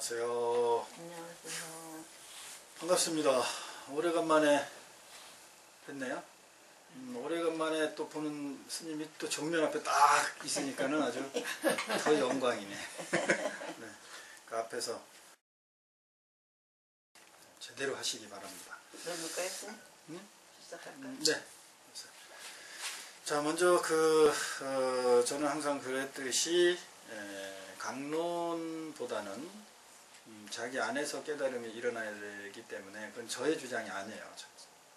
안녕하세요. 안녕하세요. 반갑습니다. 오래간만에 뵀네요. 오래간만에 또 보는 스님이 또 정면 앞에 딱 있으니까는 아주 더 영광이네. 네, 그 앞에서 제대로 하시기 바랍니다. 넣을까요, 스님? 응? 시작할까요? 네. 자, 먼저 저는 항상 그랬듯이 강론보다는 자기 안에서 깨달음이 일어나야 되기 때문에 그건 저의 주장이 아니에요.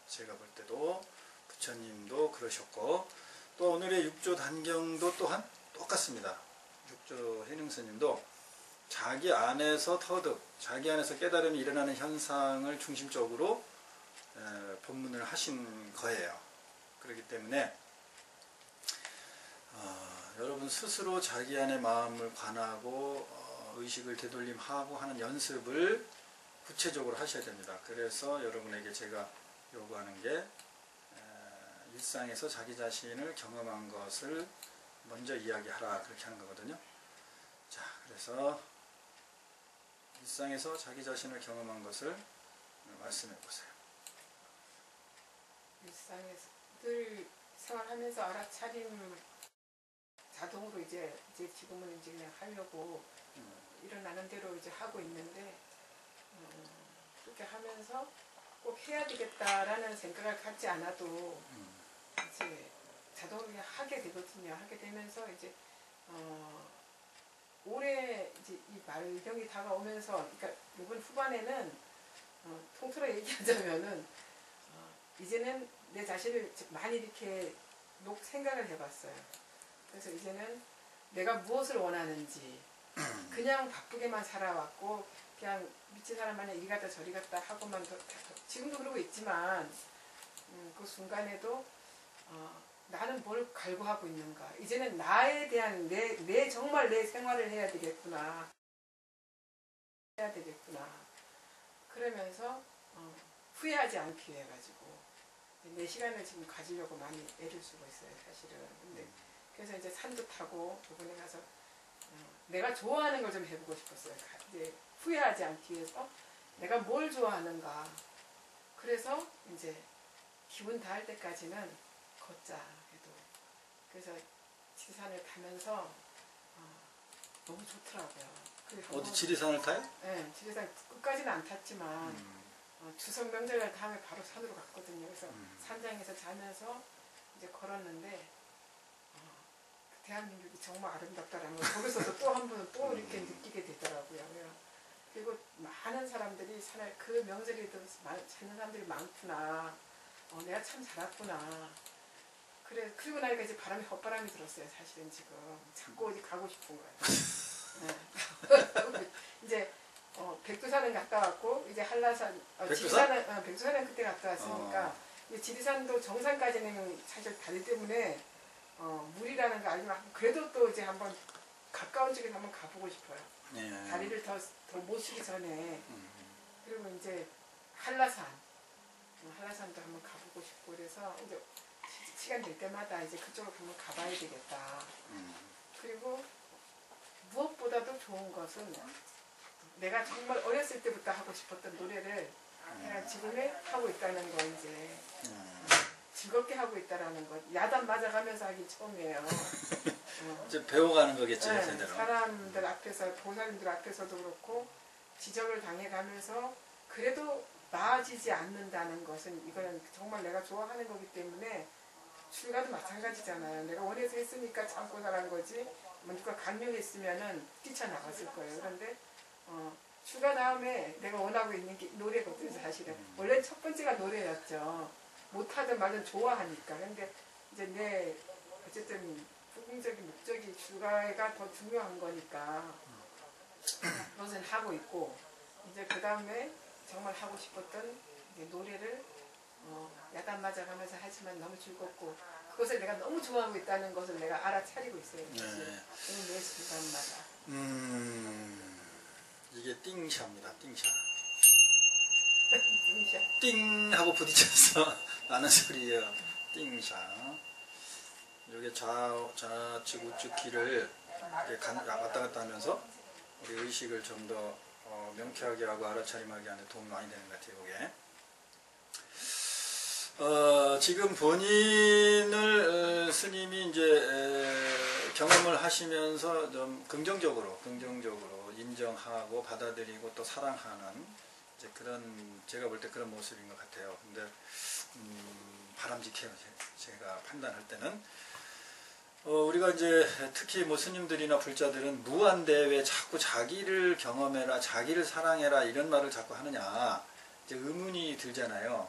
제가 볼 때도 부처님도 그러셨고 또 오늘의 육조 단경도 또한 똑같습니다. 육조 해능스님도 자기 안에서 터득, 자기 안에서 깨달음이 일어나는 현상을 중심적으로 법문을 하신 거예요. 그렇기 때문에 여러분 스스로 자기 안의 마음을 관하고 의식을 되돌림하고 하는 연습을 구체적으로 하셔야 됩니다. 그래서 여러분에게 제가 요구하는 게 일상에서 자기 자신을 경험한 것을 먼저 이야기하라 그렇게 하는 거거든요. 자, 그래서 일상에서 자기 자신을 경험한 것을 말씀해 보세요. 일상에서 늘 생활하면서 알아차림을 자동으로 이제 지금은 이제 그냥 하려고 일어나는 대로 이제 하고 있는데 그렇게 하면서 꼭 해야 되겠다라는 생각을 갖지 않아도 이제 자동으로 그냥 하게 되거든요. 하게 되면서 이제 올해 이제 이 말경이 다가오면서 그러니까 이번 후반에는 통틀어 얘기하자면은 이제는 내 자신을 많이 이렇게 생각을 해봤어요. 그래서 이제는 내가 무엇을 원하는지 그냥 바쁘게만 살아왔고 그냥 미친 사람 마냥 이리 갔다 저리 갔다 하고만 지금도 그러고 있지만 그 순간에도 나는 뭘 갈구하고 있는가, 이제는 나에 대한 내 정말 내 생활을 해야 되겠구나 그러면서 후회하지 않기 위해 가지고 내 시간을 지금 가지려고 많이 애를 쓰고 있어요, 사실은. 근데 그래서 이제 산도 타고 저번에 가서 내가 좋아하는 걸 좀 해보고 싶었어요. 이제 후회하지 않기 위해서 내가 뭘 좋아하는가. 그래서 이제 기분 닿을 때까지는 걷자. 그래서 지리산을 타면서 너무 좋더라고요. 어디 지리산을 타요? 네, 지리산 끝까지는 안 탔지만 추석 명절날 다음에 바로 산으로 갔거든요. 그래서 산장에서 자면서 이제 걸었는데 대한민국이 정말 아름답다라는 걸 거기서도 또 한 번 또 이렇게 느끼게 되더라고요. 그리고 많은 사람들이 산을 그 명절에도 찾는 사람들이 많구나. 내가 참 잘 왔구나. 그리고 나니까 이제 헛바람이 들었어요. 사실은 지금 자꾸 어디 가고 싶은 거예요. 네. 이제 백두산은 갔다 왔고 이제 한라산, 백두산은 그때 갔다 왔으니까 이제 지리산도 정상까지는 사실 다리 때문에 물이라는 거 알지만 그래도 또 이제 한번 가까운 쪽에 한번 가보고 싶어요. 네. 다리를 더 못 쓰기 전에. 그리고 이제 한라산도 한번 가보고 싶고 그래서 이제 시간 될 때마다 이제 그쪽으로 한번 가봐야 되겠다. 그리고 무엇보다도 좋은 것은 내가 정말 어렸을 때부터 하고 싶었던 노래를 내가 지금에 하고 있다는 거, 이제 즐겁게 하고 있다라는 것. 야단 맞아가면서 하기 처음이에요. 이제 배워가는 거겠죠. 네, 사람들 앞에서, 보살님들 앞에서도 그렇고 지적을 당해가면서 그래도 나아지지 않는다는 것은 이거는 정말 내가 좋아하는 거기 때문에 출가도 마찬가지잖아요. 내가 원해서 했으니까 참고 살한 거지 누가 강요했으면은 뛰쳐나갔을 거예요. 그런데 출가 다음에 내가 원하고 있는 게 노래거든요. 사실은 원래 첫 번째가 노래였죠. 못하든 말든 좋아하니까. 근데 이제 어쨌든 부궁적인 목적이 출가가 더 중요한 거니까 그것은 하고 있고, 이제 그 다음에 정말 하고 싶었던 이제 노래를 야단 맞아가면서 하지만 너무 즐겁고 그것을 내가 너무 좋아하고 있다는 것을 내가 알아차리고 있어요. 네. 매 순간마다. 이게 띵샤입니다. 띵샤. 띵샤. 띵 하고 부딪혀서 나는 소리예요. 띵샤. 이게 좌측 우측 길을 이렇게 왔다 갔다 하면서 우리 의식을 좀 더 명쾌하게 하고 알아차림하게 하는 데 도움이 많이 되는 것 같아요. 이게. 지금 본인을 스님이 이제 경험을 하시면서 좀 긍정적으로 인정하고 받아들이고 또 사랑하는 이제 그런, 제가 볼 때 그런 모습인 것 같아요. 근데 바람직해요. 제가 판단할 때는. 우리가 이제 특히 뭐 스님들이나 불자들은 무한대 왜 자꾸 자기를 경험해라, 자기를 사랑해라 이런 말을 자꾸 하느냐 이제 의문이 들잖아요.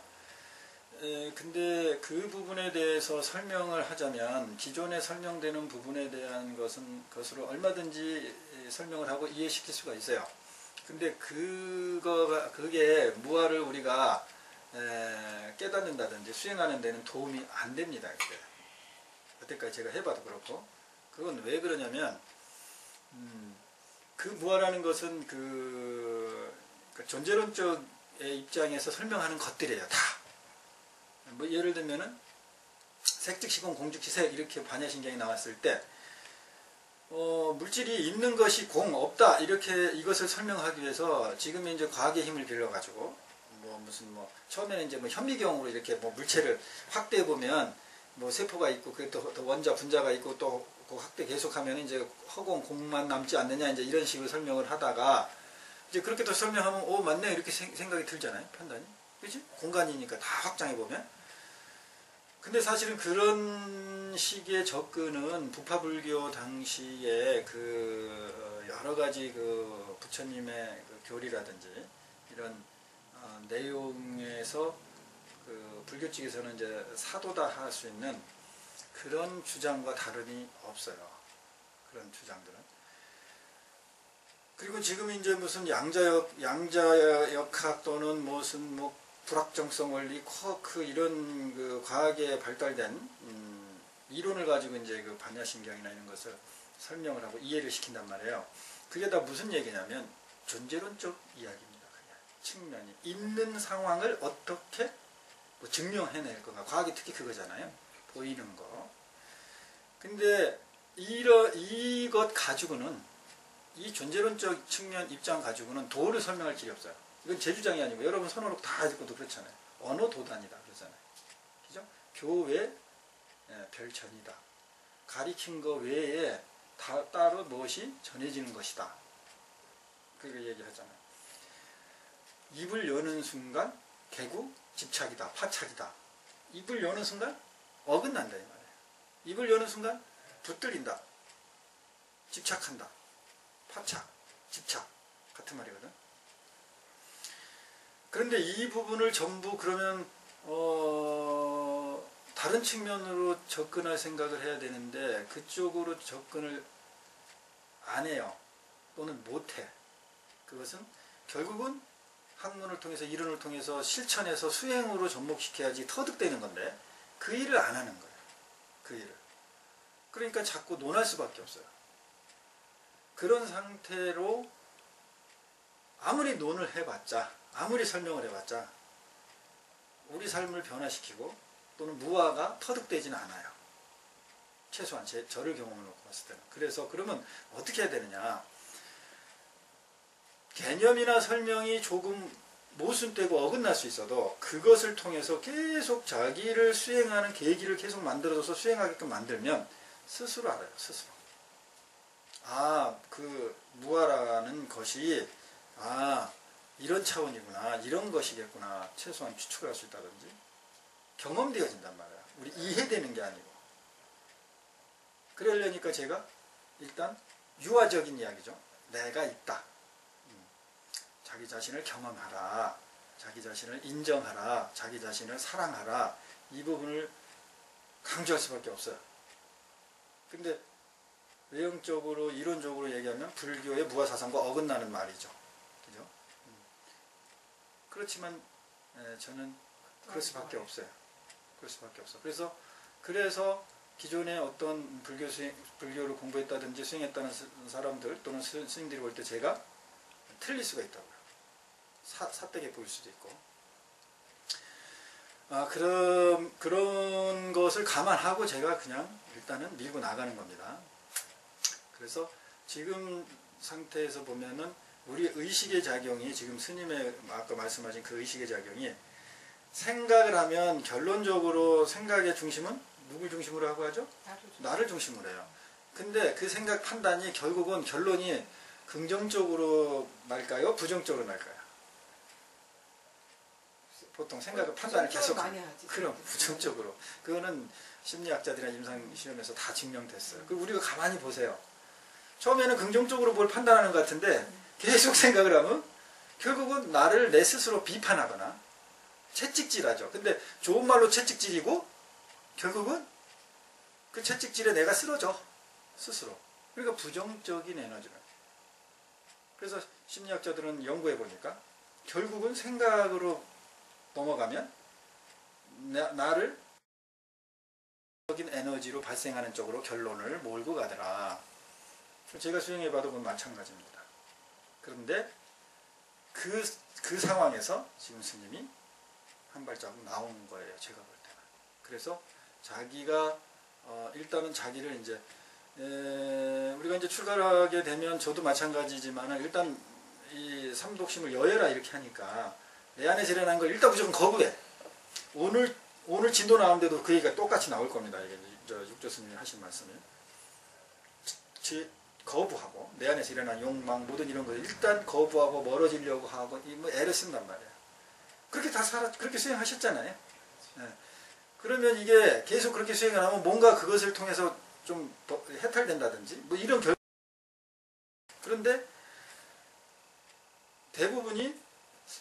근데 그 부분에 대해서 설명을 하자면 기존에 설명되는 부분에 대한 것으로 얼마든지 설명을 하고 이해시킬 수가 있어요. 근데 그게 무아를 우리가 깨닫는다든지 수행하는 데는 도움이 안 됩니다. 이게. 여태까지 제가 해봐도 그렇고. 그건 왜 그러냐면 그 무아라는 것은 그 존재론적의 입장에서 설명하는 것들이에요. 다. 뭐 예를 들면은 색즉시공 공즉시색 이렇게 반야신경이 나왔을 때 물질이 있는 것이 공 없다 이렇게 이것을 설명하기 위해서 지금 이제 과학의 힘을 빌려 가지고 처음에는 이제 현미경으로 이렇게 물체를 확대해 보면 세포가 있고 그게 또 원자 분자가 있고 또 그 확대 계속하면 이제 허공 공만 남지 않느냐 이제 이런 식으로 설명을 하다가 이제 그렇게 또 설명하면 맞네 이렇게 생각이 들잖아요. 판단이. 그치? 공간이니까 다 확장해 보면. 근데 사실은 그런 식의 접근은 부파불교 당시에 여러 가지 부처님의 교리라든지 이런 내용에서 불교 측에서는 이제 사도다 할 수 있는 그런 주장과 다름이 없어요. 그런 주장들은. 그리고 지금 이제 무슨 양자역학 또는 무슨 불확정성 원리, 쿼크 이런 과학에 발달된 이론을 가지고 이제 반야신경이나 이런 것을 설명을 하고 이해를 시킨단 말이에요. 그게 다 무슨 얘기냐면 존재론적 이야기입니다. 그냥 측면이 있는 상황을 어떻게 증명해낼 건가. 과학이 특히 그거잖아요. 보이는 거. 근데 이것 가지고는 이 존재론적 측면 입장 가지고는 도를 설명할 길이 없어요. 이건 제 주장이 아니고 여러분 선호록 다 읽고도 그렇잖아요. 언어 도단이다 그러잖아요. 그죠? 교외 별전이다. 가리킨 거 외에 따로 무엇이 전해지는 것이다. 그렇게 얘기하잖아요. 입을 여는 순간 개구 집착이다. 파착이다. 입을 여는 순간 어긋난다 이 말이에요. 입을 여는 순간 붙들린다. 집착한다. 파착, 집착 같은 말이거든. 그런데 이 부분을 전부 그러면 다른 측면으로 접근할 생각을 해야 되는데 그쪽으로 접근을 안 해요. 또는 못해. 그것은 결국은 학문을 통해서 이론을 통해서 실천해서 수행으로 접목시켜야지 터득되는 건데 그 일을 안 하는 거예요. 그 일을. 그러니까 자꾸 논할 수밖에 없어요. 그런 상태로 아무리 논을 해봤자 아무리 설명을 해봤자 우리 삶을 변화시키고 또는 무아가 터득되지는 않아요. 최소한 저를 경험을 놓고 봤을 때는. 그래서 그러면 어떻게 해야 되느냐. 개념이나 설명이 조금 모순되고 어긋날 수 있어도 그것을 통해서 계속 자기를 수행하는 계기를 계속 만들어줘서 수행하게끔 만들면 스스로 알아요. 스스로. 무아라는 것이 이런 차원이구나. 이런 것이겠구나. 최소한 추측을 할 수 있다든지 경험되어진단 말이야. 우리 이해되는 게 아니고. 그러려니까 제가 일단 유아적인 이야기죠. 내가 있다. 자기 자신을 경험하라. 자기 자신을 인정하라. 자기 자신을 사랑하라. 이 부분을 강조할 수밖에 없어요. 근데 외형적으로 이론적으로 얘기하면 불교의 무아사상과 어긋나는 말이죠. 그죠? 그렇지만 저는 그럴 수밖에 없어요. 그럴 수밖에 없어. 그래서 기존에 어떤 불교를 공부했다든지 수행했다는 사람들 또는 스님들이 볼 때 제가 틀릴 수가 있다고요. 사되게 보일 수도 있고. 그런 것을 감안하고 제가 그냥 일단은 밀고 나가는 겁니다. 그래서 지금 상태에서 보면은 우리 의식의 작용이 지금 스님의 아까 말씀하신 그 의식의 작용이 생각을 하면 결론적으로 생각의 중심은 누굴 중심으로 하고 하죠? 나를 중심으로 해요. 근데 그 생각 판단이 결국은 결론이 긍정적으로 날까요? 부정적으로 날까요? 보통 생각을 판단을 계속 많이 하지. 그럼 부정적으로. 그거는 심리학자들이나 임상 실험에서 다 증명됐어요. 그 우리가 가만히 보세요. 처음에는 긍정적으로 뭘 판단하는 것 같은데 계속 생각을 하면 결국은 나를 내 스스로 비판하거나 채찍질하죠. 근데 좋은 말로 채찍질이고 결국은 그 채찍질에 내가 쓰러져 스스로. 그러니까 부정적인 에너지를. 그래서 심리학자들은 연구해 보니까 결국은 생각으로 넘어가면 나를 적인 에너지로 발생하는 쪽으로 결론을 몰고 가더라. 제가 수행해 봐도 그건 마찬가지입니다. 그런데 그 상황에서 지금 스님이 한 발자국 나온 거예요. 제가 볼 때는. 그래서 자기가 일단은 자기를 이제 우리가 이제 출가하게 되면 저도 마찬가지지만 일단 이 삼독심을 여해라 이렇게 하니까 내 안에서 일어난 걸 일단 무조건 거부해. 오늘 진도 나오는데도 그 얘기가 똑같이 나올 겁니다. 이게 육조 스님이 하신 말씀이 거부하고 내 안에서 일어난 욕망 모든 이런 거 일단 거부하고 멀어지려고 하고 뭐 애를 쓴단 말이에요. 그렇게 그렇게 수행하셨잖아요. 네. 그러면 이게 계속 그렇게 수행을 하면 뭔가 그것을 통해서 좀 해탈된다든지 뭐 이런 그런데 대부분이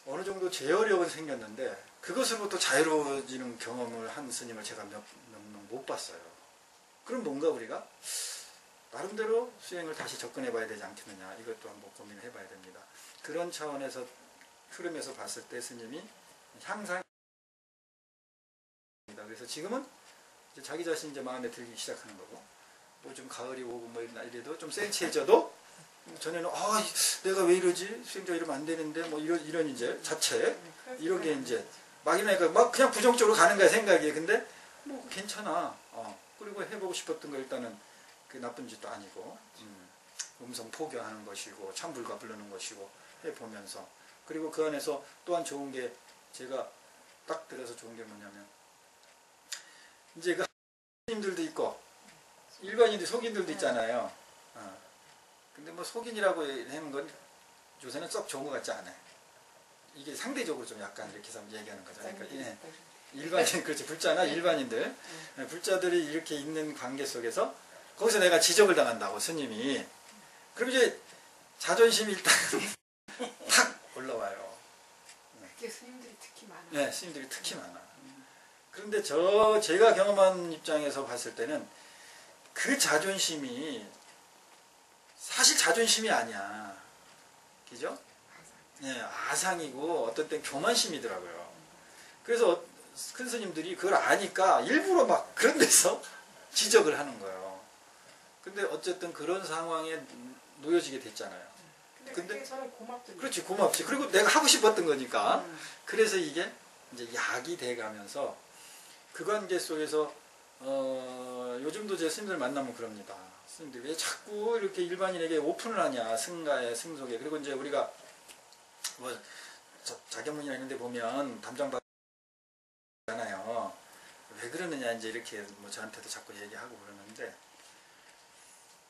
어느 정도 제어력은 생겼는데 그것으로부터 자유로워지는 경험을 한 스님을 제가 몇 명 못 봤어요. 그럼 뭔가 우리가 나름대로 수행을 다시 접근해 봐야 되지 않겠느냐 이것도 한번 고민을 해봐야 됩니다. 그런 차원에서 흐름에서 봤을 때 스님이 향상 그래서 지금은 이제 자기 자신이 이제 마음에 들기 시작하는 거고 뭐 좀 가을이 오고 뭐 이래도 좀 센치해져도 전에는 내가 왜 이러지 수행자 이러면 안 되는데 뭐 이런 이제 자체 이런 게 이제 막 이러니까 막 그냥 부정적으로 가는 거야 생각이. 근데 뭐 괜찮아. 그리고 해보고 싶었던 거 일단은 그 나쁜 짓도 아니고 음성 포교하는 것이고 참불가 부르는 것이고 해보면서 그리고 그 안에서 또한 좋은 게 제가 딱 들어서 좋은 게 뭐냐면 이제 그 님들도 있고 일반인들 속인들도 있잖아요. 근데 뭐 속인이라고 하는 건 요새는 썩 좋은 것 같지 않아요. 이게 상대적으로 좀 약간 이렇게 해서 얘기하는 거잖아요. 그러니까 일반인 그렇지 불자나 일반인들 불자들이 이렇게 있는 관계 속에서 거기서 내가 지적을 당한다고 스님이 그럼 이제 자존심이 일단 탁 올라와요. 그게 스님들이 특히 많아요. 네, 스님들이 특히 많아. 그런데 제가 경험한 입장에서 봤을 때는 그 자존심이 사실 자존심이 아니야. 그죠? 네, 아상이고 어떤 땐 교만심이더라고요. 그래서 큰 스님들이 그걸 아니까 일부러 막 그런 데서 지적을 하는 거예요. 근데 어쨌든 그런 상황에 놓여지게 됐잖아요. 근데 저는 고맙더니. 그렇지, 고맙지. 그리고 내가 하고 싶었던 거니까. 그래서 이게 이제 약이 돼가면서 그 관계 속에서 요즘도 제 스님들 만나면 그럽니다. 스님들이 왜 자꾸 이렇게 일반인에게 오픈을 하냐, 승가에, 승속에. 그리고 이제 우리가 뭐 자격문이나 이런 데 보면 담장 받잖아요. 왜 그러느냐 이제 이렇게 뭐 저한테도 자꾸 얘기하고 그러는데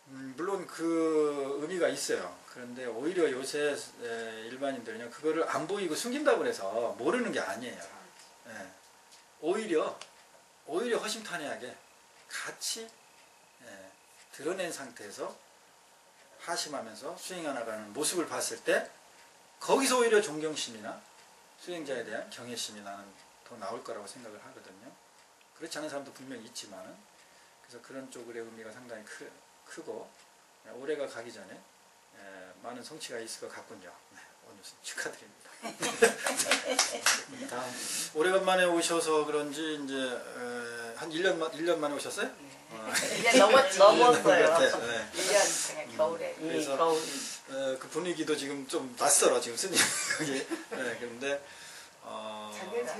물론 그 의미가 있어요. 그런데 오히려 요새 일반인들은요 그거를 안 보이고 숨긴다고 해서 모르는 게 아니에요. 예. 오히려 허심탄회하게 같이 드러낸 상태에서 하심하면서 수행해 나가는 모습을 봤을 때 거기서 오히려 존경심이나 수행자에 대한 경외심이 나는 더 나올 거라고 생각을 하거든요. 그렇지 않은 사람도 분명히 있지만 그래서 그런 쪽의 의미가 상당히 크고 올해가 가기 전에 많은 성취가 있을 것 같군요. 오늘 축하드립니다. 다음 오래간만에 오셔서 그런지 이제 한 1년 만에 오셨어요? 1년 넘었어요. 네. 1년 그냥 겨울에. 그래서 겨울. 그 분위기도 지금 좀 낯설어 지금 스님 거기. 그런데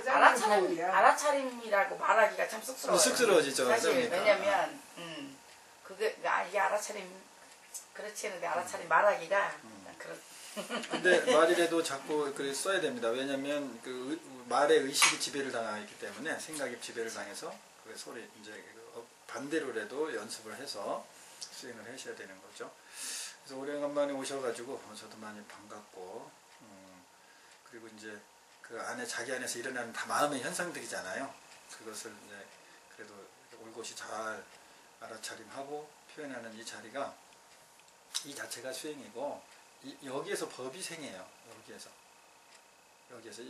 알아차림이라고 말하기가 참 쑥스러워요. 쑥스러워지죠. 사실 그러니까. 왜냐면 이게 알아차림 그렇지 않은데 알아차림 말하기가 근데 말이라도 자꾸 그 써야 됩니다. 왜냐하면 그 말의 의식이 지배를 당하기 때문에 생각이 지배를 당해서 그 소리 이제 반대로라도 연습을 해서 수행을 하셔야 되는 거죠. 그래서 오래간만에 오셔가지고 저도 많이 반갑고 그리고 이제 그 안에 자기 안에서 일어나는 다 마음의 현상들이잖아요. 그것을 이제 그래도 올곧이 잘 알아차림하고 표현하는 이 자리가 이 자체가 수행이고 여기에서 법이 생해요. 여기에서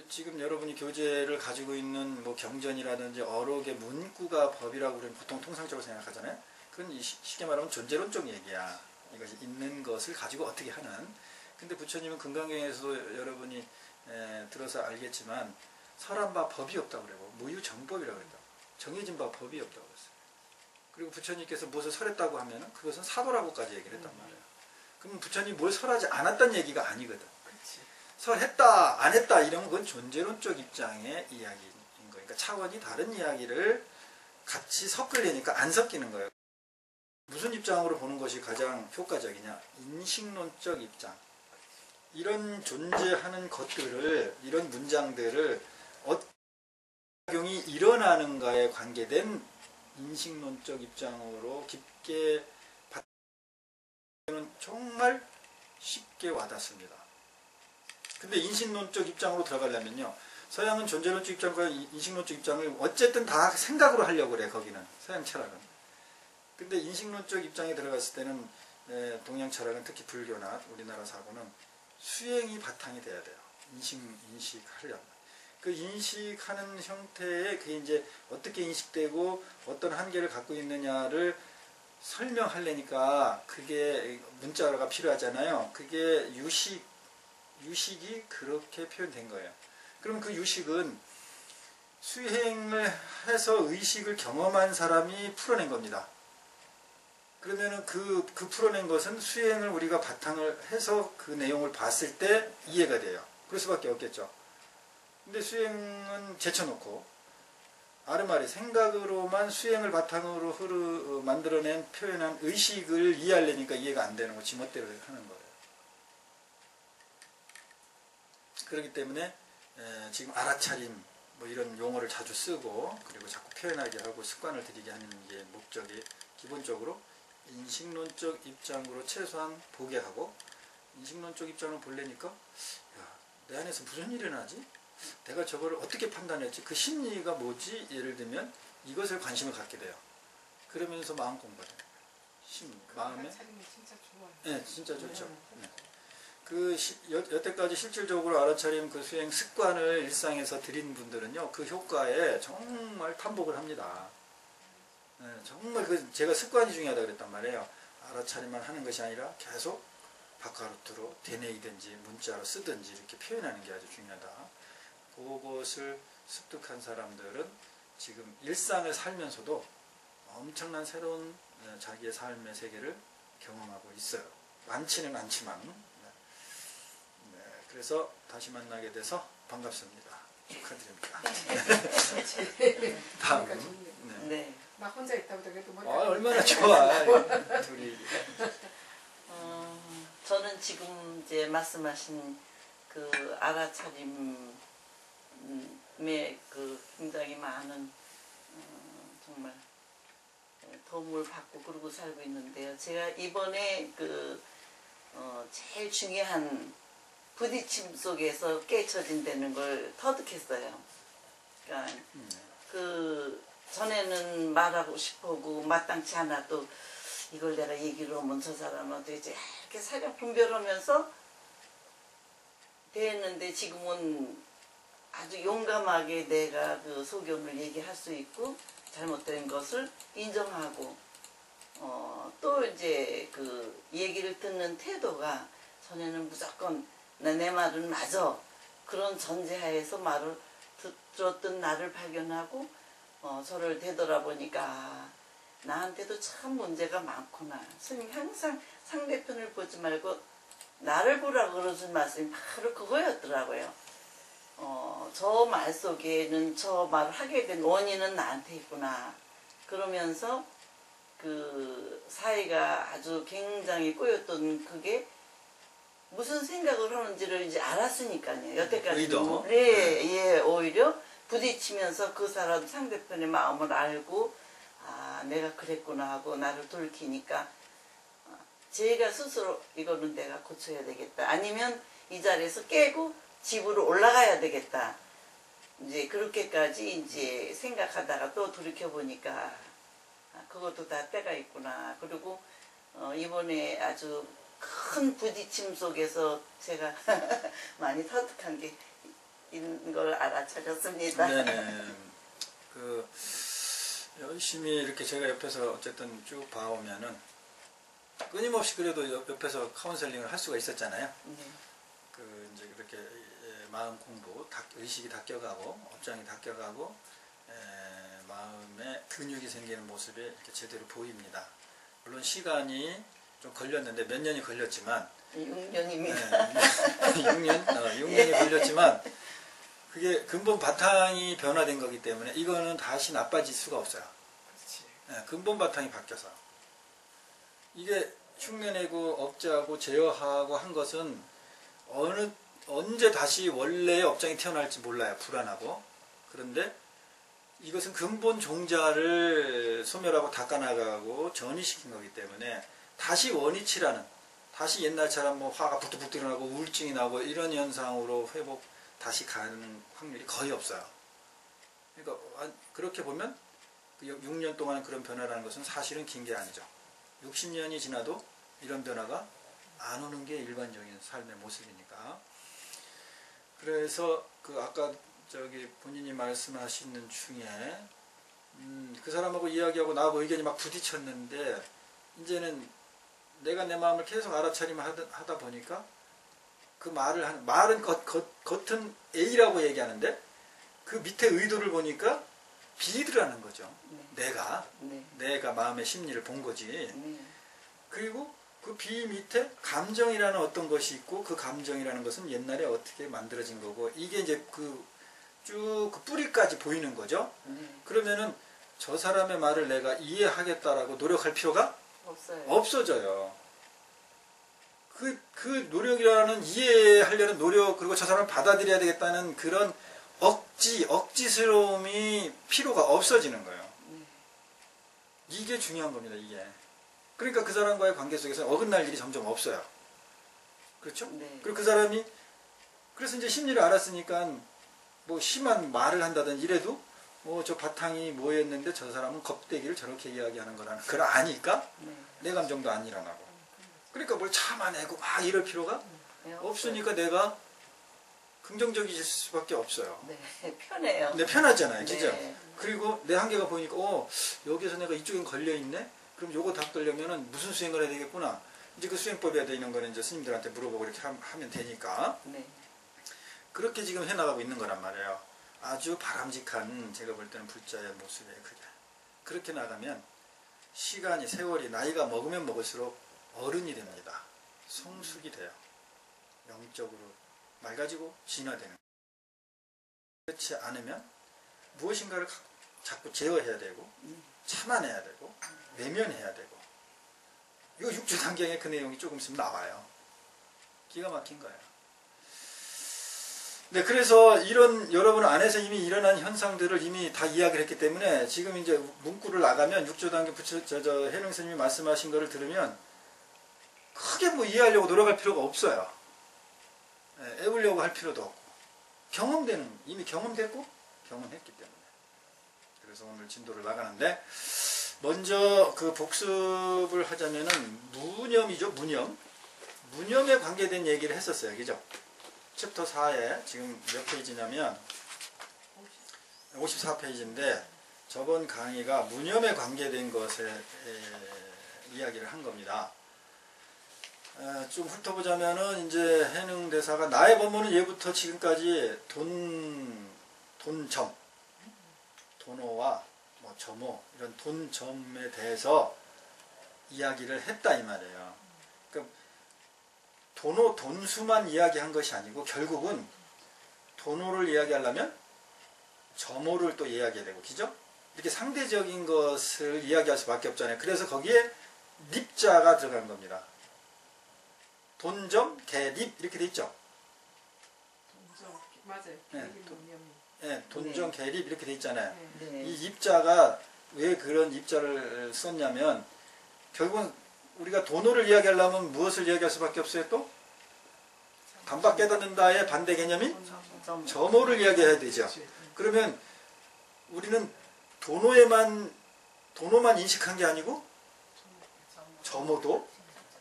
지금 여러분이 교재를 가지고 있는 뭐 경전이라든지 어록의 문구가 법이라고 우리는 보통 통상적으로 생각하잖아요. 그건 쉽게 말하면 존재론적 얘기야. 이것이 있는 것을 가지고 어떻게 하는. 근데 부처님은 금강경에서도 여러분이 들어서 알겠지만 설한 바 법이 없다고 그러고 무유정법이라고 그랬다. 정해진 바 법이 없다고 그랬어요. 그리고 부처님께서 무엇을 설했다고 하면 그것은 사도라고까지 얘기를 했단 말이에요. 그럼 부처님이 뭘 설하지 않았다는 얘기가 아니거든. 그치. 설했다 안 했다 이런 건 존재론적 입장의 이야기인 거예요. 그러니까 차원이 다른 이야기를 같이 섞으려니까 안 섞이는 거예요. 무슨 입장으로 보는 것이 가장 효과적이냐? 인식론적 입장. 이런 존재하는 것들을, 이런 문장들을 어떤 작용이 일어나는가에 관계된 인식론적 입장으로 깊게 받는 정말 쉽게 와닿습니다. 근데 인식론적 입장으로 들어가려면요. 서양은 존재론적 입장과 인식론적 입장을 어쨌든 다 생각으로 하려고 그래, 거기는. 서양 철학은. 근데 인식론적 입장에 들어갔을 때는 동양 철학은 특히 불교나 우리나라 사고는 수행이 바탕이 돼야 돼요. 인식하려면. 그 인식하는 형태에 그게 이제 어떻게 인식되고 어떤 한계를 갖고 있느냐를 설명하려니까 그게 문자가 필요하잖아요. 그게 유식이 그렇게 표현된 거예요. 그럼 그 유식은 수행을 해서 의식을 경험한 사람이 풀어낸 겁니다. 그러면은 그 풀어낸 것은 수행을 우리가 바탕을 해서 그 내용을 봤을 때 이해가 돼요. 그럴 수밖에 없겠죠. 근데 수행은 제쳐놓고 아르마리 생각으로만 수행을 바탕으로 만들어낸 표현한 의식을 이해하려니까 이해가 안 되는 거 지멋대로 하는 거예요. 그렇기 때문에 지금 알아차림 뭐 이런 용어를 자주 쓰고 그리고 자꾸 표현하게 하고 습관을 들이게 하는 게 목적이 기본적으로 인식론적 입장으로 최소한 보게 하고 인식론적 입장을 보려니까 내 안에서 무슨 일이 일어나지? 내가 저거를 어떻게 판단했지? 그 심리가 뭐지? 예를 들면 이것을 관심을 갖게 돼요. 그러면서 마음 공부가 돼요. 마음에 진짜 좋아요. 네, 진짜 좋죠. 네. 그 여태까지 실질적으로 알아차림 그 수행 습관을 일상에서 들인 분들은요, 그 효과에 정말 탐복을 합니다. 네, 정말 제가 습관이 중요하다 그랬단 말이에요. 알아차림만 하는 것이 아니라 계속 바카루트로 되뇌이든지 문자로 쓰든지 이렇게 표현하는 게 아주 중요하다. 그것을 습득한 사람들은 지금 일상을 살면서도 엄청난 새로운 자기의 삶의 세계를 경험하고 있어요. 많지는 않지만. 네, 그래서 다시 만나게 돼서 반갑습니다. 축하드립니다. 다음. 네. 나 혼자 있다 보다 그래도 얼마나 좋아. 둘이. 저는 지금 이제 말씀하신 그 알아차림에 그 굉장히 많은 정말 도움을 받고 그러고 살고 있는데요. 제가 이번에 그 제일 중요한 부딪힘 속에서 깨쳐진다는 걸 터득했어요. 그러니까 그 전에는 말하고 싶어고 마땅치 않아도 이걸 내가 얘기를 하면 저 사람한테 이제 이렇게 살짝 분별하면서 됐는데 지금은 아주 용감하게 내가 그 소견을 얘기할 수 있고 잘못된 것을 인정하고 또 이제 그 얘기를 듣는 태도가 전에는 무조건 내 말은 맞아 그런 전제하에서 말을 들었던 나를 발견하고 저를 되돌아보니까 나한테도 참 문제가 많구나. 스님 항상 상대편을 보지 말고 나를 보라고 그러신 말씀이 바로 그거였더라고요. 저 말 속에는 저 말을 하게 된 원인은 나한테 있구나. 그러면서 그 사이가 아주 굉장히 꼬였던 그게 무슨 생각을 하는지를 이제 알았으니까요. 여태까지 의도. 예, 오히려 부딪히면서 그 사람 상대편의 마음을 알고 아 내가 그랬구나 하고 나를 돌이키니까 제가 스스로 이거는 내가 고쳐야 되겠다. 아니면 이 자리에서 깨고 집으로 올라가야 되겠다. 이제 그렇게까지 이제 생각하다가 또 돌이켜 보니까 그것도 다 때가 있구나. 그리고 이번에 아주 큰 부딪힘 속에서 제가 많이 터득한 게 있는 걸 알아차렸습니다. 네네. 그 열심히 이렇게 제가 옆에서 어쨌든 쭉 봐오면은 끊임없이 그래도 옆에서 카운셀링을 할 수가 있었잖아요. 네. 그 이제 그렇게 마음 공부, 의식이 닦여가고 업장이 닦여가고 마음에 근육이 생기는 모습이 이렇게 제대로 보입니다. 물론 시간이 좀 걸렸는데 몇 년이 걸렸지만 6년입니다. 6년이 걸렸지만 그게 근본 바탕이 변화된 거기 때문에 이거는 다시 나빠질 수가 없어요. 그렇지. 근본 바탕이 바뀌어서 이게 흉내내고 억제하고 제어하고 한 것은 언제 다시 원래의 업장이 태어날지 몰라요. 불안하고. 그런데 이것은 근본 종자를 소멸하고 닦아나가고 전이시킨 거기 때문에 다시 원위치라는, 다시 옛날처럼 뭐 화가 부뚝부뚝 일어나고 우울증이 나고 이런 현상으로 회복 다시 가는 확률이 거의 없어요. 그러니까 그렇게 보면 6년 동안 그런 변화라는 것은 사실은 긴 게 아니죠. 60년이 지나도 이런 변화가 안 오는 게 일반적인 삶의 모습이니까. 그래서 그 아까 저기 본인이 말씀하시는 중에 그 사람하고 이야기하고 나하고 의견이 막 부딪혔는데 이제는 내가 내 마음을 계속 알아차리면 하다 보니까 그 말은 겉은 A라고 얘기하는데 그 밑에 의도를 보니까 B더라는 거죠. 네. 내가 마음의 심리를 본 거지. 네. 그리고 그 B 밑에 감정이라는 어떤 것이 있고 그 감정이라는 것은 옛날에 어떻게 만들어진 거고 이게 이제 쭉 그 뿌리까지 보이는 거죠. 네. 그러면은 저 사람의 말을 내가 이해하겠다라고 노력할 필요가 없어요. 없어져요. 그 노력이라는 이해하려는 노력 그리고 저 사람을 받아들여야 되겠다는 그런 억지스러움이 필요가 없어지는 거예요. 이게 중요한 겁니다. 이게. 그러니까 그 사람과의 관계 속에서 어긋날 일이 점점 없어요. 그렇죠? 네. 그리고 그 사람이 그래서 이제 심리를 알았으니까 뭐 심한 말을 한다든지 이래도 저 바탕이 뭐였는데 저 사람은 겁대기를 저렇게 이야기하는 거라는 걸 아니까 네. 내 감정도 안 일어나고 그러니까 뭘 참아내고 막 이럴 필요가 네, 없으니까 내가 긍정적일 수밖에 없어요. 네, 편해요. 근데 편하잖아요. 그죠? 네. 그리고 내 한계가 보이니까 여기서 내가 이쪽엔 걸려있네? 그럼 요거 닦으려면 무슨 수행을 해야 되겠구나. 이제 그 수행법에 되는 거는 이제 스님들한테 물어보고 이렇게 하면 되니까 네. 그렇게 지금 해나가고 있는 거란 말이에요. 아주 바람직한 제가 볼 때는 불자의 모습이에요. 그렇게 나가면 시간이 세월이 나이가 먹으면 먹을수록 어른이 됩니다. 성숙이 돼요. 영적으로 맑아지고 진화되는. 그렇지 않으면 무엇인가를 자꾸 제어해야 되고 참아내야 되고 외면해야 되고 이 육조단경에 그 내용이 조금 있으면 나와요. 기가 막힌 거예요. 네, 그래서 이런 여러분 안에서 이미 일어난 현상들을 이미 다 이야기를 했기 때문에 지금 이제 문구를 나가면 육조단경 해능 스님이 말씀하신 거를 들으면 크게 뭐 이해하려고 노력할 필요가 없어요. 애우려고 할 필요도 없고 이미 경험됐고 경험했기 때문에. 그래서 오늘 진도를 나가는데 먼저 그 복습을 하자면은 무념이죠. 무념에 관계된 얘기를 했었어요. 그죠? 챕터 4에 지금 몇 페이지냐면 54페이지인데 저번 강의가 무념에 관계된 것에 이야기를 한 겁니다. 좀 훑어보자면은 이제 해능대사가 나의 법문은 예부터 지금까지 돈점, 돈어와 뭐 점호 이런 돈점에 대해서 이야기를 했다 이 말이에요. 그러니까 돈수만 이야기한 것이 아니고 결국은 돈어를 이야기하려면 점호를 또 이야기해야 되고, 그죠? 이렇게 상대적인 것을 이야기할 수밖에 없잖아요. 그래서 거기에 립자가 들어간 겁니다. 돈점 개립 이렇게 돼 있죠. 맞아요. 네, 무념이. 예, 돈점 개립 이렇게 돼 있잖아요. 네. 네. 이 입자가 왜 그런 입자를 썼냐면 결국은 우리가 돈어를 이야기하려면 무엇을 이야기할 수밖에 없어요 또? 반박 깨닫는다의 반대 개념인 점호를 이야기해야 되죠. 그러면 우리는 돈어만 인식한 게 아니고 점호도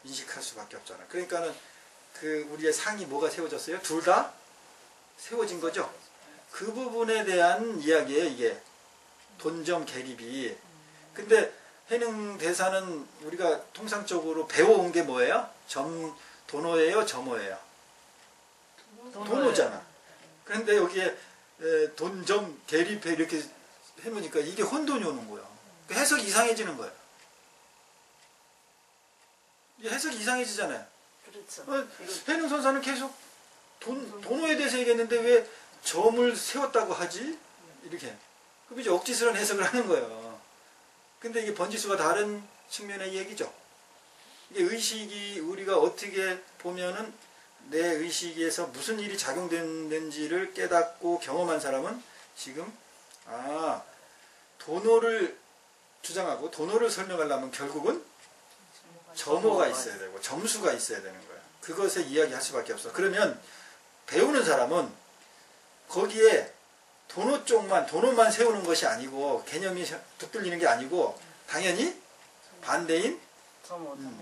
인식할 수밖에 없잖아. 그러니까는 그 우리의 상이 뭐가 세워졌어요? 둘 다 세워진 거죠. 그 부분에 대한 이야기예요, 이게. 돈점 개립이. 근데 해능 대사는 우리가 통상적으로 배워온 게 뭐예요? 돈어예요, 점어예요? 돈어잖아. 그런데 여기에 돈점 개립해 이렇게 해놓으니까 이게 혼돈이 오는 거야. 해석이 이상해지는 거야. 이 해석이 이상해지잖아요. 그렇죠. 해능 선사는 계속 돈어에 대해서 얘기했는데 왜 점을 세웠다고 하지? 이렇게. 그럼 이제 억지스러운 해석을 하는 거예요. 근데 이게 번지수가 다른 측면의 얘기죠. 이게 의식이 우리가 어떻게 보면은 내 의식에서 무슨 일이 작용되는지를 깨닫고 경험한 사람은 지금 돈어를 주장하고 돈어를 설명하려면 결국은 점어가 있어야 되고 점수가 있어야 되는 거예요. 그것에 이야기할 수밖에 없어. 그러면 배우는 사람은 거기에 돈어만 세우는 것이 아니고 개념이 붙들리는 게 아니고 당연히 반대인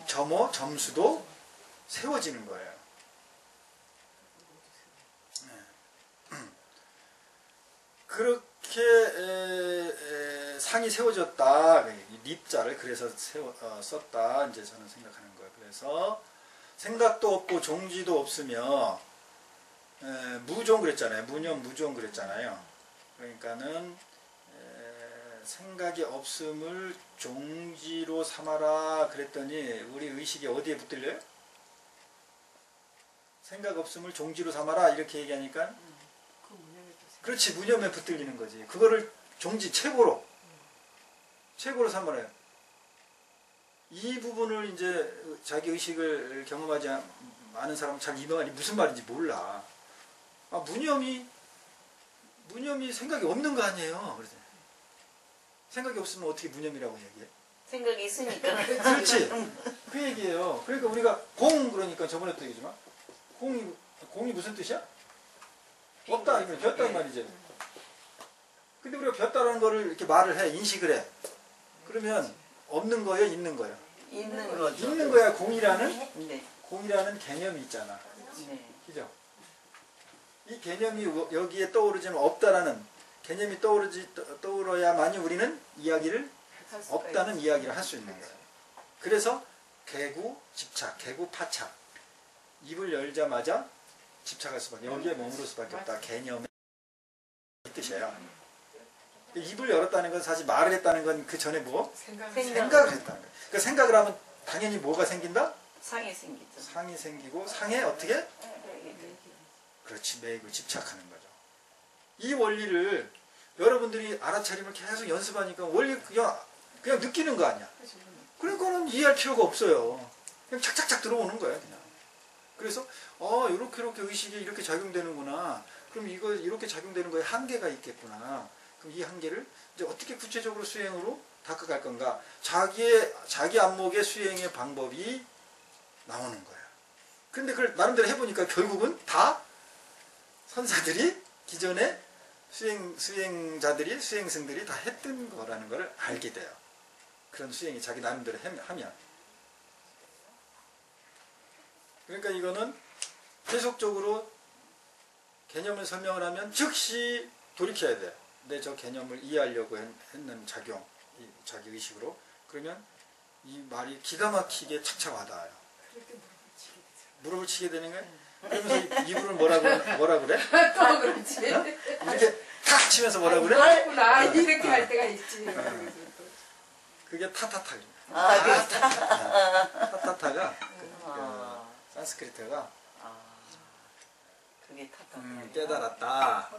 점어, 점수도 세워지는 거예요. 그렇게 상이 세워졌다. 립자를 그래서 썼다. 이제 저는 생각하는 거예요. 그래서 생각도 없고 종지도 없으며 무종 그랬잖아요. 무념 무종 그랬잖아요. 그러니까는 생각이 없음을 종지로 삼아라 그랬더니 우리 의식이 어디에 붙들려요? 생각 없음을 종지로 삼아라 이렇게 얘기하니까 그렇지, 무념에 붙들리는 거지. 그거를 종지 최고로 삼아라요. 이 부분을 이제 자기 의식을 경험하지 않은 사람은 잘 이 말이 무슨 말인지 몰라. 무념이 생각이 없는 거 아니에요. 그래서 생각이 없으면 어떻게 무념이라고 얘기해? 생각이 있으니까. 그렇지. 그 얘기예요. 그러니까 우리가 그러니까 저번에도 얘기지만 공이 무슨 뜻이야? 없다 아니면 비었다 이 말이지. 근데 우리가 비었다라는 거를 이렇게 말을 해, 인식을 해. 그러면 없는 거예요, 있는 거예요? 있는 거죠. 있는 거야. 공이라는 개념이 있잖아. 네. 그죠? 이 개념이 여기에 떠오르지만 없다라는 개념이 떠오르야만이 우리는 이야기를 없다는 이야기를 할 수 있는 거예요. 그래서 개구 집착, 개구 파착. 입을 열자마자 집착할 수밖에, 여기에 머무를 수밖에 없다. 개념의 뜻이에요. 입을 열었다는 건 사실 말을 했다는 건 그 전에 뭐? 생각을 했다는 거예요. 그러니까 생각을 하면 당연히 뭐가 생긴다? 상이 생기죠. 상이 생기고 상에 어떻게? 그렇지, 매입을 집착하는 거죠. 이 원리를 여러분들이 알아차림을 계속 연습하니까 원리 그냥 느끼는 거 아니야. 그러니까는 이해할 필요가 없어요. 그냥 착착착 들어오는 거예요, 그냥. 그래서 이렇게 의식이 이렇게 작용되는구나. 그럼 이거 이렇게 작용되는 거에 한계가 있겠구나. 그럼 이 한계를 이제 어떻게 구체적으로 수행으로 닦아갈 건가? 자기 안목의 수행의 방법이 나오는 거예요. 근데 그걸 나름대로 해보니까 결국은 다 선사들이 기존에 수행자들이 다 했던 거라는 걸 알게 돼요. 그런 수행이 자기 나름대로 하면. 그러니까 이거는 계속적으로 개념을 설명을 하면 즉시 돌이켜야 돼요. 내 저 개념을 이해하려고 했는 작용, 자기 의식으로. 그러면 이 말이 기가 막히게 착착 와닿아요. 무릎을 치게 되는 거예요. 그러면서 이불을 뭐라 그래? 또 그렇지. 어? 이렇게 탁 치면서 뭐라 그래? 그렇구나. 이렇게 할 때가 있지. 그게 타타타. 그게 타타타가 산스크리트가 그게 타타. 깨달았다.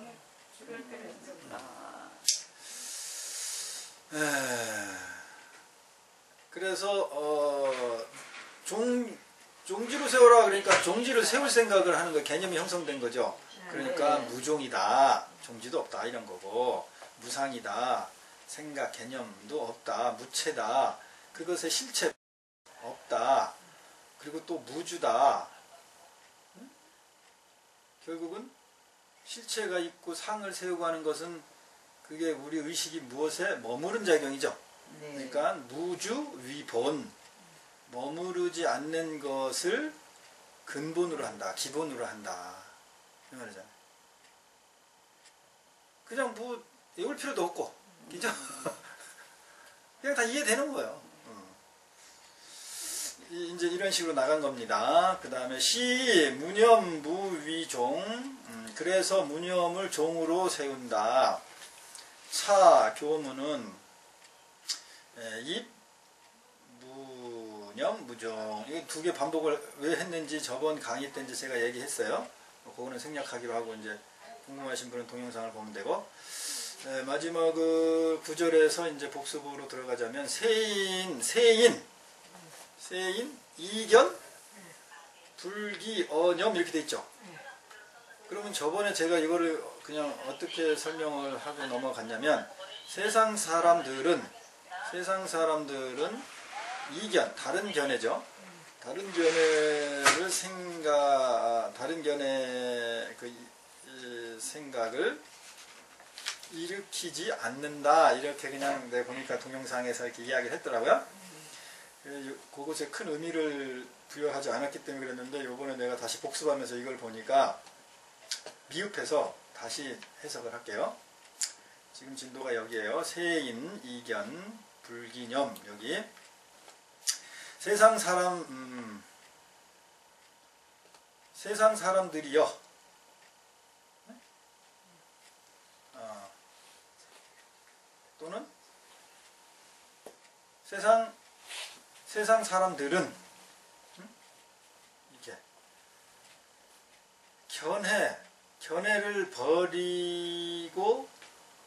그래서 종지로 세워라 그러니까 종지를 세울 생각을 하는 거 개념이 형성된 거죠. 그러니까 네. 무종이다. 종지도 없다 이런 거고 무상이다. 생각 개념도 없다. 무체다. 그것의 실체 없다. 그리고 또 무주다. 응? 결국은 실체가 있고 상을 세우고 하는 것은 그게 우리 의식이 무엇에 머무른 작용이죠. 네. 그러니까 무주 위본 머무르지 않는 것을 근본으로 한다. 기본으로 한다. 이 말이잖아요. 그냥 뭐 외울 필요도 없고 그죠? 그냥 다 이해되는 거예요. 이제 이런 식으로 나간 겁니다. 그 다음에 시 무념 무위종 그래서 무념을 종으로 세운다. 차 교문은 입 무념 무종 이 두 개 반복을 왜 했는지 저번 강의 때 이제 제가 얘기했어요. 그거는 생략하기로 하고 이제 궁금하신 분은 동영상을 보면 되고 마지막 그 구절에서 이제 복습으로 들어가자면 세인 이견 불기 어념 이렇게 돼 있죠. 그러면 저번에 제가 이거를 그냥 어떻게 설명을 하고 넘어갔냐면 세상 사람들은 이견 다른 견해죠. 다른 견해를 다른 견해 그 생각을 일으키지 않는다. 이렇게 그냥 내가 보니까 동영상에서 이렇게 이야기를 했더라고요. 그것에 큰 의미를 부여하지 않았기 때문에 그랬는데 요번에 내가 다시 복습하면서 이걸 보니까 미흡해서 다시 해석을 할게요. 지금 진도가 여기에요. 세인, 이견, 불기념 여기 세상 사람들이여 또는 세상 사람들은 이렇게 견해를 버리고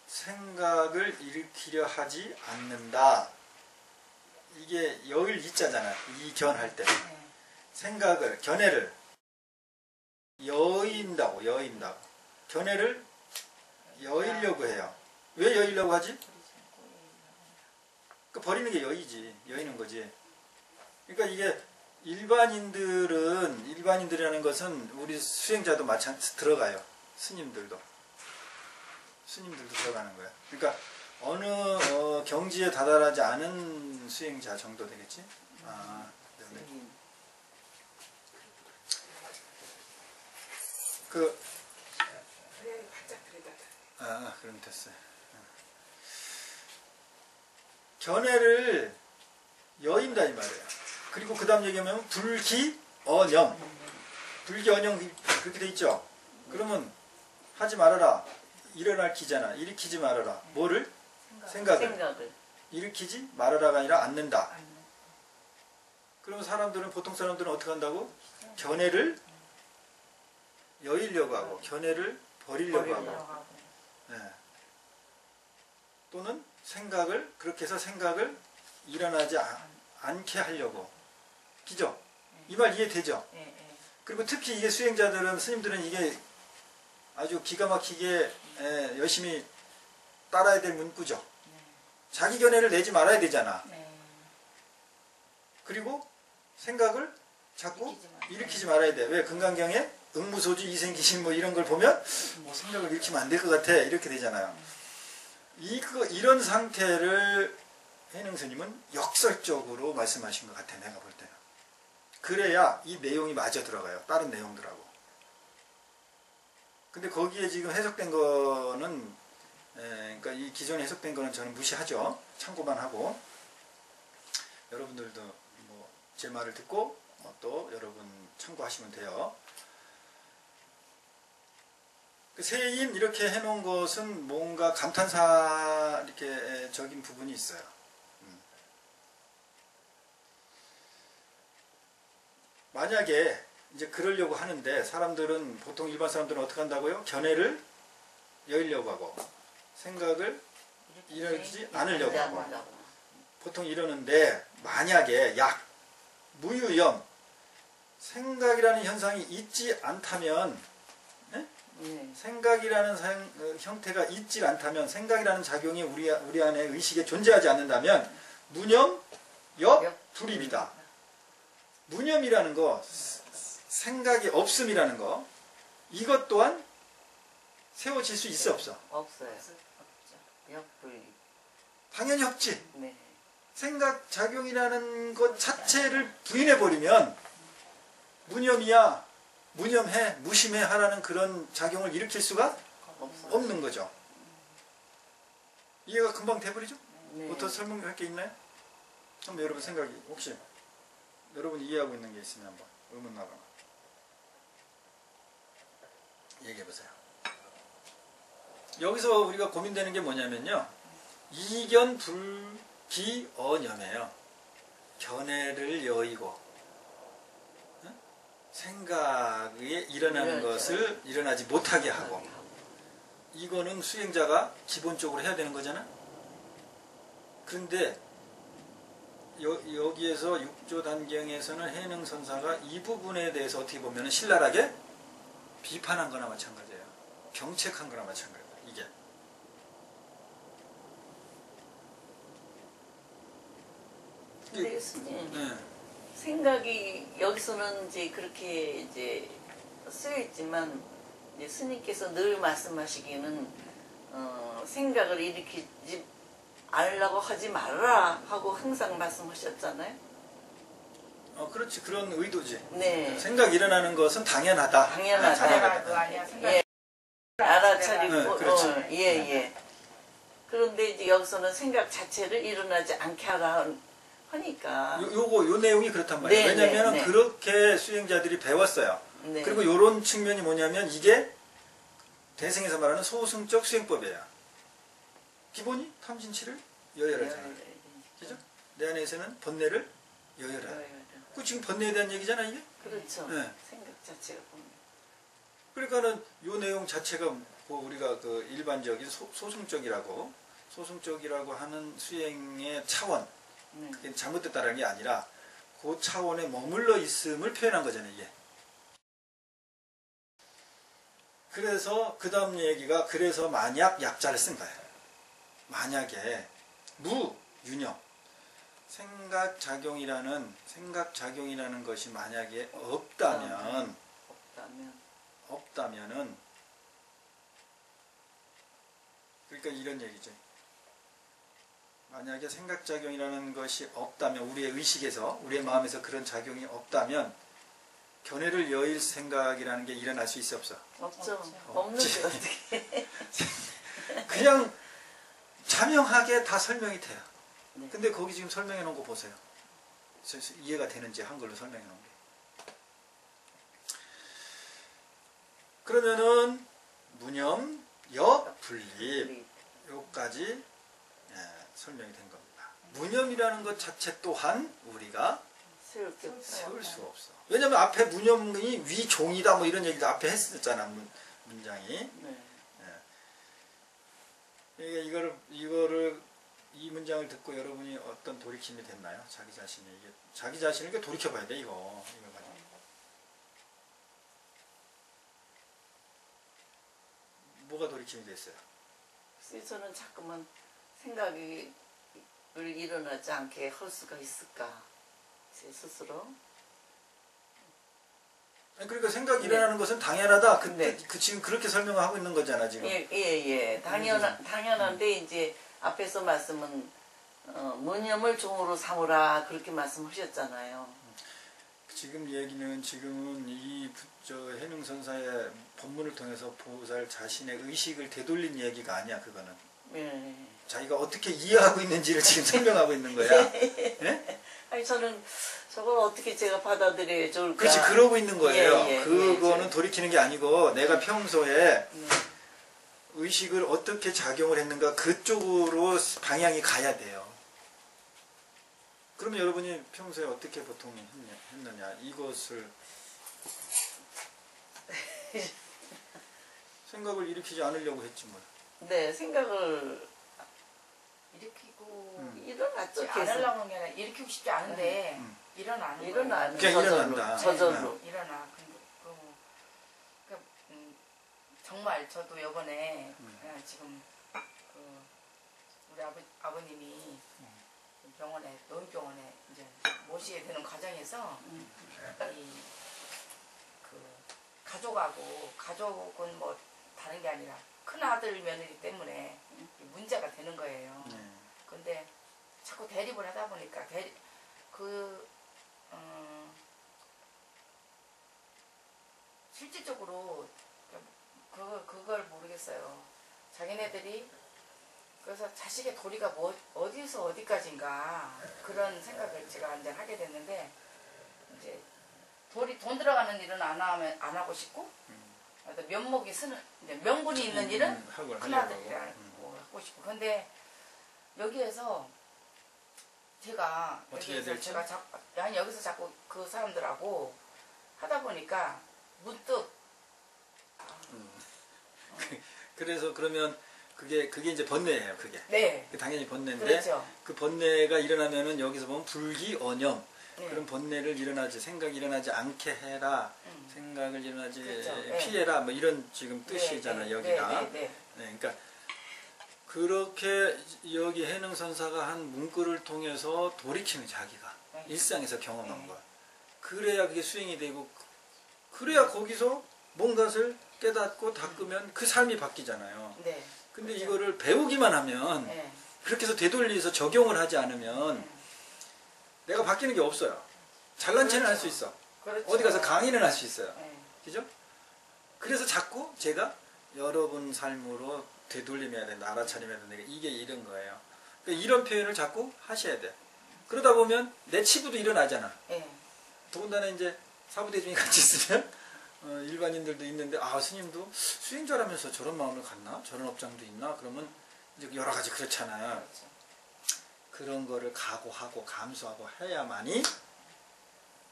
생각을 일으키려 하지 않는다. 이게 여일 이자잖아. 이견할 때 견해를 여인다고. 견해를 여이려고 해요. 왜 여이려고 하지? 그러니까 버리는 게 여이는 거지. 그러니까 이게 일반인들이라는 것은 우리 수행자도 들어가요. 스님들도 들어가는 거야. 그러니까 어느 경지에 다다르지 않은 수행자 정도 되겠지? 네. 그럼 됐어요. 견해를 여인다 이 말이에요. 그리고 그 다음 얘기하면 불기언염 그렇게 돼 있죠. 그러면 하지 말아라. 일어날 기잖아. 일으키지 말아라. 뭐를? 생각을 일으키지 말아라가 아니라 않는다. 그러면 보통 사람들은 어떻게 한다고? 견해를 여이려고 하고 견해를 버리려고 하고 네. 또는 그렇게 해서 생각을 일어나지 않게 하려고. 그죠? 이 말 이해되죠? 그리고 특히 이게 스님들은 이게 아주 기가 막히게 열심히 따라야 될 문구죠. 자기 견해를 내지 말아야 되잖아. 그리고 생각을 자꾸 일으키지 말아야 돼. 왜? 금강경에 응무소주 이생기신 뭐 이런 걸 보면 생각을 일으키면 안 될 것 같아. 이렇게 되잖아요. 이런 상태를 해능 스님은 역설적으로 말씀하신 것 같아. 내가 볼 때는. 그래야 이 내용이 맞아 들어가요. 다른 내용들하고. 근데 거기에 지금 해석된 거는 그러니까 이 기존에 해석된 거는 저는 무시하죠. 참고만 하고 여러분들도 뭐 제 말을 듣고 또 여러분 참고하시면 돼요. 세인 이렇게 해놓은 것은 뭔가 감탄사 이렇게 적인 부분이 있어요. 만약에 이제 그러려고 하는데 보통 일반 사람들은 어떻게 한다고요? 견해를 여이려고 하고 생각을 일으키지 않으려고 하고 보통 이러는데 만약에 무유염 생각이라는 현상이 있지 않다면, 예? 네. 생각이라는 형태가 있지 않다면, 생각이라는 작용이 우리 안에 의식에 존재하지 않는다면 무념, 역, 불입이다. 무념이라는 거, 생각이 없음이라는 거, 이것 또한 세워질 수 있어 없어? 없어요. 역불. 당연히 없지. 네. 생각 작용이라는 것 자체를 부인해버리면 무념이야, 무념해, 무심해 하라는 그런 작용을 일으킬 수가 없어요. 없는 거죠. 이해가 금방 돼버리죠? 네. 뭐 더 설명할 게 있나요? 그럼 여러분 생각이 혹시 여러분이 이해하고 있는 게 있으면 한번 의문 나거나 얘기해보세요. 여기서 우리가 고민되는 게 뭐냐면요, 이견 불기언염이에요. 견해를 여의고 생각에 일어나는 것을 일어나지 못하게 하고, 이거는 수행자가 기본적으로 해야 되는 거잖아. 그런데 여기에서 육조 단경에서는 해능선사가 이 부분에 대해서 어떻게 보면 신랄하게 비판한 거나 마찬가지예요. 경책한 거나 마찬가지예요. 이게 근데 스님, 네. 생각이 여기서는 이제 그렇게 이제 쓰여 있지만, 이제 스님께서 늘 말씀하시기는 생각을 일으키지 않으려고 하지 말라 하고 항상 말씀하셨잖아요. 그렇지, 그런 의도지. 네. 생각 일어나는 것은 당연하다. 당연하다. 생각할 거 아니야. 생각. 예. 알아차리고, 네, 그렇지. 예. 그런데 이제 여기서는 생각 자체를 일어나지 않게 하라 하니까. 요 내용이 그렇단 말이에요. 네, 왜냐하면 네. 그렇게 수행자들이 배웠어요. 네. 그리고 요런 측면이 뭐냐면 이게 대승에서 말하는 소승적 수행법이에요. 기본이 탐진치를 여열하잖아요. 그죠? 내 안에서는 번뇌를 여열하라. 그 지금 번뇌에 대한 얘기잖아, 이게? 그렇죠. 네. 생각 자체가 보면. 그러니까는 요 내용 자체가 뭐 우리가 그 일반적인 소승적이라고 하는 수행의 차원, 그게 잘못됐다는 게 아니라 그 차원에 머물러 있음을 표현한 거잖아요, 이게. 그래서 그 다음 얘기가, 그래서 만약 약자를 쓴 거예요. 만약에 무윤영, 생각작용이라는 것이 만약에 없다면은 그러니까 이런 얘기죠. 만약에 생각작용이라는 것이 없다면, 우리의 의식에서, 우리의 마음에서 그런 작용이 없다면 견해를 여일 생각이라는 게 일어날 수 있어 없어? 없죠. 없지. 없는데 어떻게. 그냥 자명하게 다 설명이 돼요. 네. 근데 거기 지금 설명해 놓은 거 보세요. 이해가 되는지 한글로 설명해 놓은 게. 그러면은 무념, 역, 불립 요까지 설명이 된 겁니다. 무념이라는 것 자체 또한 우리가 세울 수 없어. 왜냐면 앞에 무념이 위종이다 뭐 이런 얘기도 앞에 했었잖아, 문장이. 이거를 이 문장을 듣고 여러분이 어떤 돌이킴이 됐나요? 자기 자신을 이렇게 돌이켜봐야 돼, 이거 가지고. 뭐가 돌이킴이 됐어요? 저는 자꾸만 생각이 일어나지 않게 할 수가 있을까, 제 스스로. 그러니까 생각이 일어나는 것은 당연하다. 네. 지금 그렇게 설명하고 있는 거잖아, 지금. 예. 당연한데, 이제 앞에서 말씀은 무념을 종으로 삼으라 그렇게 말씀하셨잖아요. 지금 얘기는, 지금은 이 해능선사의 본문을 통해서 보살 자신의 의식을 되돌린 얘기가 아니야, 그거는. 예. 자기가 어떻게 이해하고 있는지를 지금 설명하고 있는 거야. 예? 아니, 저는 저걸 어떻게 제가 받아들여야 좋을까. 그렇지, 그러고 있는 거예요. 예, 그거는 돌이키는 게 아니고, 내가 평소에 의식을 어떻게 작용을 했는가, 그쪽으로 방향이 가야 돼요. 그러면 여러분이 평소에 어떻게 보통 했느냐, 이것을 생각을 일으키지 않으려고 했지 뭐. 네, 생각을 일으키고 일어났죠. 안 하려고 하는 게 아니라 일으키고 싶지 않은데 일어나는 거예요. 일어나는 그냥 저절로. 일어난다. 저절로. 일어나. 정말 저도 요번에 지금 우리 아버님이 병원에 노인병원에 이제 모시게 되는 과정에서 가족은 뭐 다른 게 아니라 큰 아들 며느리 때문에 문제가 되는 거예요. 근데 자꾸 대립을 하다 보니까 실질적으로 그걸 모르겠어요. 자기네들이 그래서 자식의 도리가 어디서 어디까지인가 그런 생각을 제가 이제 하게 됐는데 이제 돈 들어가는 일은 안 하고 싶고 면목이 쓰는 이제 명분이 있는 일은 큰아들이랑 하고 싶고 근데 여기에서 제가 여기서 자꾸 그 사람들하고 하다 보니까 문득 그래서 그러면 그게 이제 번뇌예요. 그게. 네. 당연히 번뇌인데 그렇죠. 그 번뇌가 일어나면은 여기서 보면 불기언염 네. 그런 번뇌를 생각이 일어나지 않게 해라. 생각을 일어나지 그렇죠. 피해라. 뭐 이런 지금 뜻이잖아요. 여기가. 네, 그러니까 그렇게 여기 해능선사가 한 문구를 통해서 돌이키는 자기가 일상에서 경험한 거. 그래야 그게 수행이 되고 그래야 거기서 뭔가를 깨닫고 닦으면 그 삶이 바뀌잖아요. 네. 근데 그렇죠. 이거를 배우기만 하면 그렇게 해서 되돌려서 적용을 하지 않으면 내가 바뀌는 게 없어요. 잘난 체는 할 수 있어. 그렇죠. 어디 가서 강의는 할 수 있어요. 네. 그죠? 그래서 자꾸 제가 여러분 삶으로 되돌림해야 된다. 알아차림해야 된다. 이게 이런 거예요. 그러니까 이런 표현을 자꾸 하셔야 돼. 그러다 보면 내 치부도 일어나잖아. 더군다나 이제 사부대중이 같이 있으면 일반인들도 있는데 스님도 수행자라면서 저런 마음을 갖나? 저런 업장도 있나? 그러면 이제 여러 가지 그렇잖아요. 그렇죠. 그런 거를 각오하고 감수하고 해야만이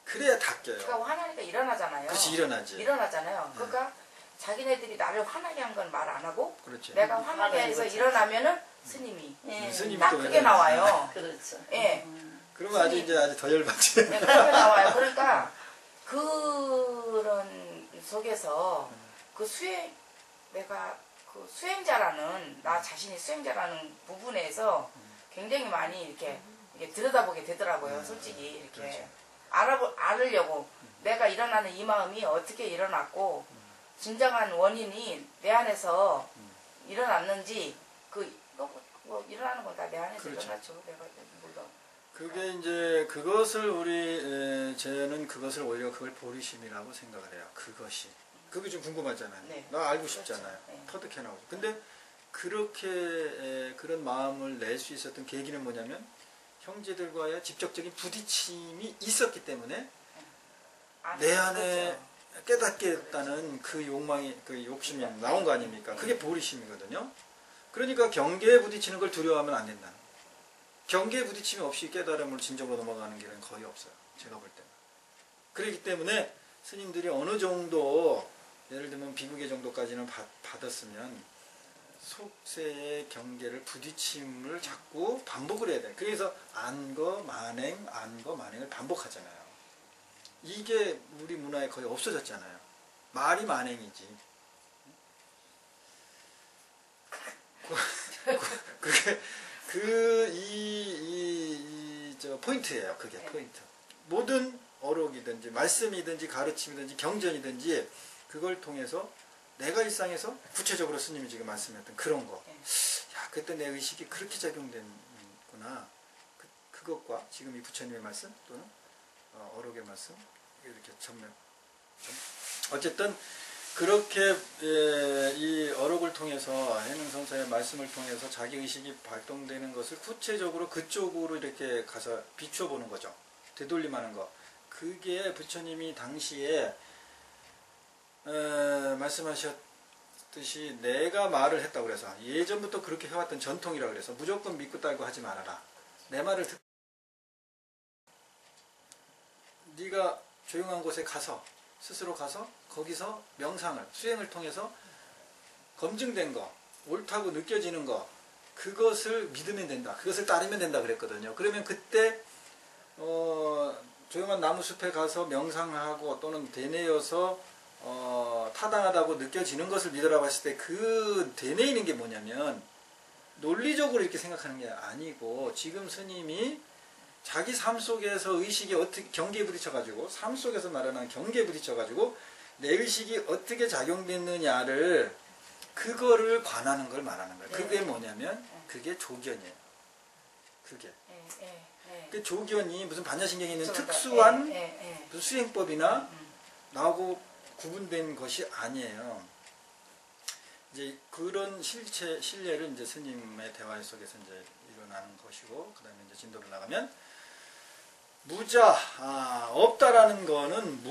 그래야 닦여요. 그러니까 화나니까 일어나잖아요. 그렇지, 일어나지. 일어나잖아요. 그러니까 자기네들이 나를 화나게 한 건 말 안 하고 그렇지. 내가 화나게 해서 일어나면은 스님이 스님이 딱 또 그게 나와요. 그렇죠. 예. 그러면 아주 더 열받지. 네, 그렇게 나와요. 그러니까 그런 속에서 내가 그 수행자라는 나 자신이 수행자라는 부분에서 굉장히 많이 이렇게 들여다보게 되더라고요. 솔직히 이렇게 알으려고 내가 일어나는 이 마음이 어떻게 일어났고 진정한 원인이 내 안에서 일어났는지 뭐 일어나는 건 다 내 안에서 그렇죠. 일어났죠. 내가 물론. 그게 이제 그것을 저는 그것을 오히려 그걸 보리심이라고 생각을 해요. 그게 좀 궁금하잖아요. 네. 나 알고 그렇죠. 싶잖아요. 네. 터득해 나오고. 근데 그렇게 그런 마음을 낼 수 있었던 계기는 뭐냐면 형제들과의 직접적인 부딪힘이 있었기 때문에 내 안에 그렇죠. 깨닫겠다는 그 욕망이 그 욕심이 나온 거 아닙니까? 그게 보리심이거든요. 그러니까 경계에 부딪히는 걸 두려워하면 안 된다는 거예요. 경계에 부딪힘이 없이 깨달음으로 진정으로 넘어가는 길은 거의 없어요. 제가 볼 때는. 그렇기 때문에 스님들이 어느 정도 예를 들면 비구계 정도까지는 받았으면 속세의 경계를 부딪힘을 자꾸 반복을 해야 돼. 그래서 안거 만행을 반복하잖아요. 이게 우리 문화에 거의 없어졌잖아요. 말이 만행이지. 그게 저 포인트예요. 그게 포인트. 모든 어록이든지 말씀이든지 가르침이든지 경전이든지 그걸 통해서 내가 일상에서 구체적으로 스님이 지금 말씀했던 그런 거. 야, 그때 내 의식이 그렇게 작용됐구나. 그것과 지금 이 부처님의 말씀 또는 어록의 말씀 이렇게 어쨌든 그렇게 이 어록을 통해서 해능선사의 말씀을 통해서 자기 의식이 발동되는 것을 구체적으로 그쪽으로 이렇게 가서 비춰보는 거죠. 되돌림하는 거. 그게 부처님이 당시에 말씀하셨듯이 내가 말을 했다고 그래서 예전부터 그렇게 해왔던 전통이라고 그래서 무조건 믿고 따르고 하지 말아라. 내 말을 네가 조용한 곳에 가서 스스로 가서 거기서 명상을 수행을 통해서 검증된 거 옳다고 느껴지는 거 그것을 믿으면 된다. 그것을 따르면 된다 그랬거든요. 그러면 그때 조용한 나무숲에 가서 명상하고 또는 되뇌어서 타당하다고 느껴지는 것을 믿으라고 했을 때 그 되뇌이는 게 뭐냐면 논리적으로 이렇게 생각하는 게 아니고 지금 스님이 자기 삶 속에서 의식이 어떻게 경계에 부딪혀가지고 삶 속에서 말하는 경계에 부딪혀가지고 내 의식이 어떻게 작용됐느냐를 그거를 관하는 걸 말하는 거예요. 그게 뭐냐면 그게 조견이에요. 그게. 그 조견이 무슨 반야신경에 있는 특수한 무슨 수행법이나 나하고 구분된 것이 아니에요. 이제 그런 실례를 이제 스님의 대화 속에서 이제 일어나는 것이고, 그 다음에 이제 진도를 나가면 무자, 없다라는 거는